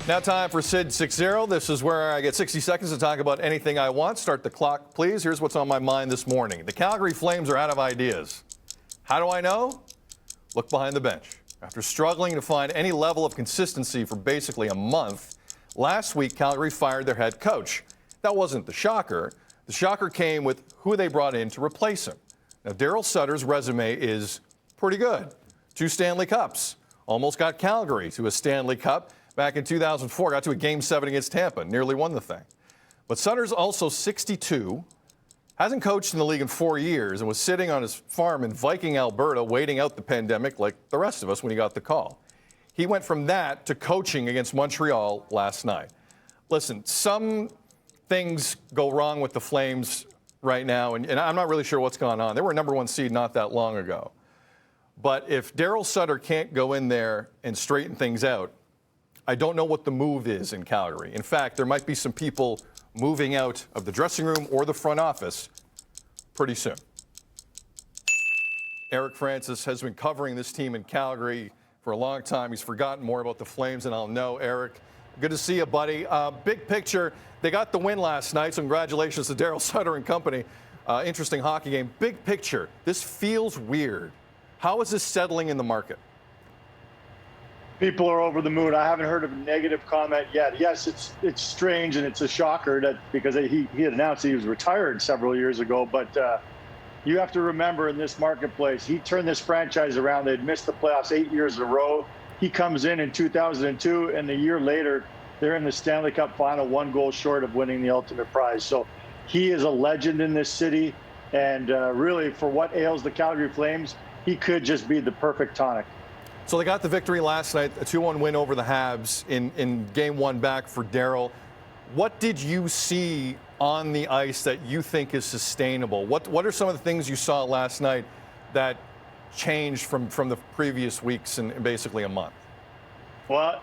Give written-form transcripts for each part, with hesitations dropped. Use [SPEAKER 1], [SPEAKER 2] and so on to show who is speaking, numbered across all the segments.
[SPEAKER 1] Now time for Sid 6-0. This is where I get 60 seconds to talk about anything I want. Start the clock, please. Here's what's on my mind this morning. The Calgary Flames are out of ideas. How do I know? Look behind the bench. After struggling to find any level of consistency for basically a month, last week Calgary fired their head coach. That wasn't the shocker. The shocker came with who they brought in to replace him. Now, Darryl Sutter's resume is pretty good. 2 Stanley Cups. Almost got Calgary to a Stanley Cup back in 2004. Got to a Game 7 against Tampa. Nearly won the thing. But Sutter's also 62. Hasn't coached in the league in 4 years and was sitting on his farm in Viking, Alberta, waiting out the pandemic like the rest of us when he got the call. He went from that to coaching against Montreal last night. Listen, some things go wrong with the Flames right now, and I'm not really sure what's gone on. They were a #1 seed not that long ago. But if Darryl Sutter can't go in there and straighten things out, I don't know what the move is in Calgary. In fact, there might be some people moving out of the dressing room or the front office pretty soon. Eric Francis has been covering this team in Calgary for a long time. He's forgotten more about the Flames than I'll know. Eric, good to see you, buddy. Big picture, they got the win last night, so congratulations to Darryl Sutter and company. Interesting hockey game. Big picture, this feels weird. How is this settling in the market?
[SPEAKER 2] People are over the moon. I haven't heard of a negative comment yet. Yes, it's strange and it's a shocker that because he had announced he was retired several years ago. But you have to remember in this marketplace, he turned this franchise around. They'd missed the playoffs 8 years in a row. He comes in 2002, and a year later, they're in the Stanley Cup final, 1 goal short of winning the ultimate prize. So he is a legend in this city. And really, for what ails the Calgary Flames, he could just be the perfect tonic.
[SPEAKER 1] So they got the victory last night, a 2-1 win over the Habs in Game 1 back for Darryl. What did you see on the ice that you think is sustainable? What are some of the things you saw last night that changed from the previous weeks in basically a month?
[SPEAKER 2] Well,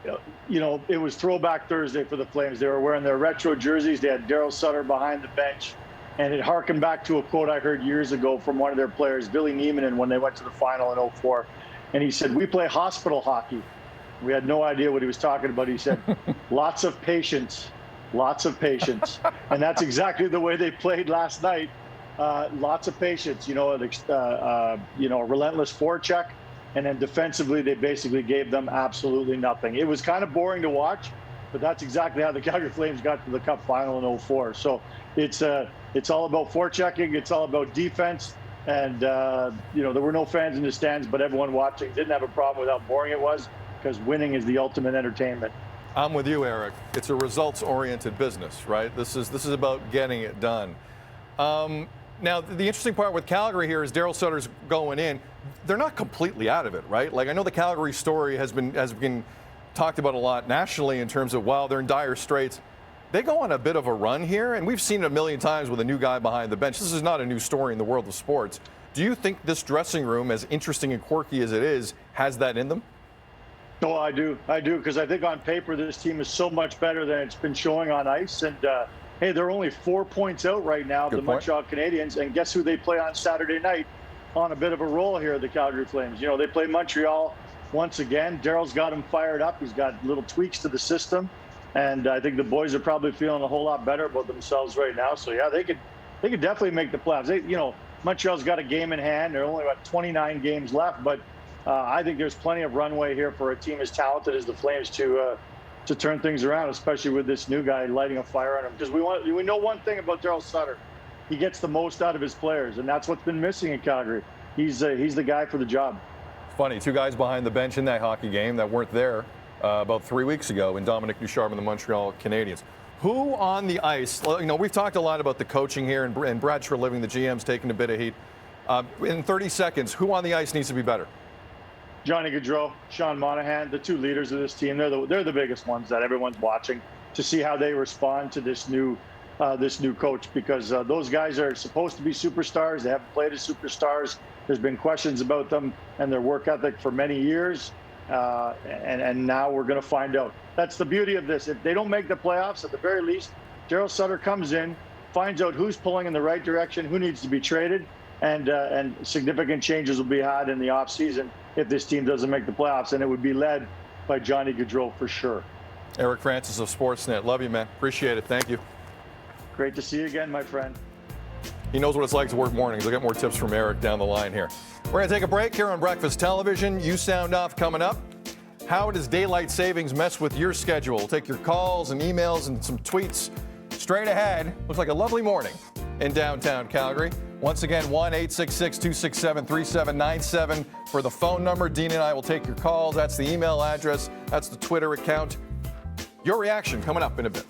[SPEAKER 2] you know, it was Throwback Thursday for the Flames. They were wearing their retro jerseys. They had Darryl Sutter behind the bench. And it harkened back to a quote I heard years ago from one of their players, Billy Niemanen, when they went to the final in 2004. And he said, "We play hospital hockey." We had no idea what he was talking about. He said, lots of patience, lots of patience. And that's exactly the way they played last night. Lots of patience, a relentless forecheck. And then defensively, they basically gave them absolutely nothing. It was kind of boring to watch, but that's exactly how the Calgary Flames got to the Cup final in 2004. So it's all about forechecking. It's all about defense. And, there were no fans in the stands, but everyone watching didn't have a problem with how boring it was because winning is the ultimate entertainment.
[SPEAKER 1] I'm with you, Eric. It's a results-oriented business, right? This is about getting it done. Now, the interesting part with Calgary here is Darryl Sutter's going in. They're not completely out of it, right? Like, I know the Calgary story has been talked about a lot nationally in terms of, wow, they're in dire straits. They go on a bit of a run here, and we've seen it a million times with a new guy behind the bench. This is not a new story in the world of sports. Do you think this dressing room, as interesting and quirky as it is, has that in them?
[SPEAKER 2] Oh, I do, because I think on paper this team is so much better than it's been showing on ice. And, hey, they're only 4 points out right now, the Montreal Canadiens, and guess who they play on Saturday night on a bit of a roll here, the Calgary Flames. You know, they play Montreal once again. Darryl's got them fired up. He's got little tweaks to the system. And I think the boys are probably feeling a whole lot better about themselves right now. So, yeah, they could definitely make the playoffs. Montreal's got a game in hand. There are only about 29 games left. But I think there's plenty of runway here for a team as talented as the Flames to turn things around, especially with this new guy lighting a fire on him. Because we know one thing about Darryl Sutter. He gets the most out of his players, and that's what's been missing in Calgary. He's the guy for the job.
[SPEAKER 1] Funny, 2 guys behind the bench in that hockey game that weren't there about 3 weeks ago in Dominic Ducharme and the Montreal Canadiens. Who on the ice, we've talked a lot about the coaching here, and Brad Treliving, the GM's taking a bit of heat. In 30 seconds, who on the ice needs to be better?
[SPEAKER 2] Johnny Gaudreau, Sean Monahan, the 2 leaders of this team. They're the biggest ones that everyone's watching to see how they respond to this new coach, because those guys are supposed to be superstars. They haven't played as superstars. There's been questions about them and their work ethic for many years. And now we're going to find out. That's the beauty of this. If they don't make the playoffs, at the very least, Darryl Sutter comes in, finds out who's pulling in the right direction, who needs to be traded, and significant changes will be had in the offseason if this team doesn't make the playoffs, and it would be led by Johnny Gaudreau for sure.
[SPEAKER 1] Eric Francis of Sportsnet. Love you, man. Appreciate it. Thank you.
[SPEAKER 2] Great to see you again, my friend.
[SPEAKER 1] He knows what it's like to work mornings. I'll get more tips from Eric down the line here. We're going to take a break here on Breakfast Television. You Sound Off coming up. How does daylight savings mess with your schedule? We'll take your calls and emails and some tweets straight ahead. Looks like a lovely morning in downtown Calgary. Once again, 1-866-267-3797 for the phone number. Dean and I will take your calls. That's the email address. That's the Twitter account. Your reaction coming up in a bit.